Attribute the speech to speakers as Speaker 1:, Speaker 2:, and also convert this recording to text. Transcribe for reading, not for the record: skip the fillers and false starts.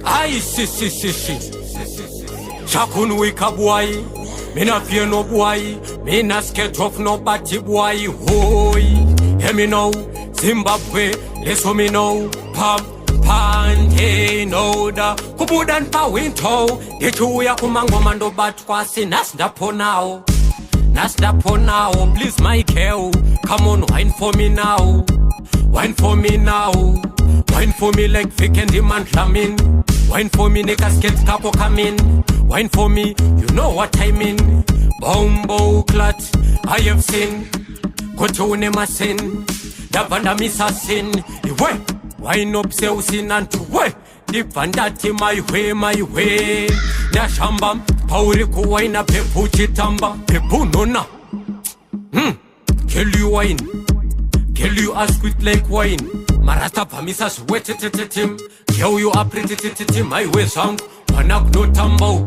Speaker 1: Aye, si. Shakuni Wikabwoi. Me not fear no boy. Me not scared of no batty boy. Hoy. Hear me now. Zimbabwe. Listen me now. Pante no da. Buda NEPA winto. Dechu ya kumangomando bat kwasi. Nashtvzimbabwe now. Nashtvzimbabwe now. Please my girl. Come on, wine for me now. Wine for me now. Wine for me like Vic and the man slamming. Wine for me, nigga skate capo come in. Wine for me, you know what I mean. Bombo clat, I have seen. Kotone masin, Davanda misa sin. Iwe, wine up se usin and to way. Dipandati my way. Nashamba, Pauriku wine up pepu chitamba. Pepu nona. Kill you wine. Kill you as sweet like wine. Marata pamisa sweat tim. Kill you up pretty my way sound. Panak no tambo.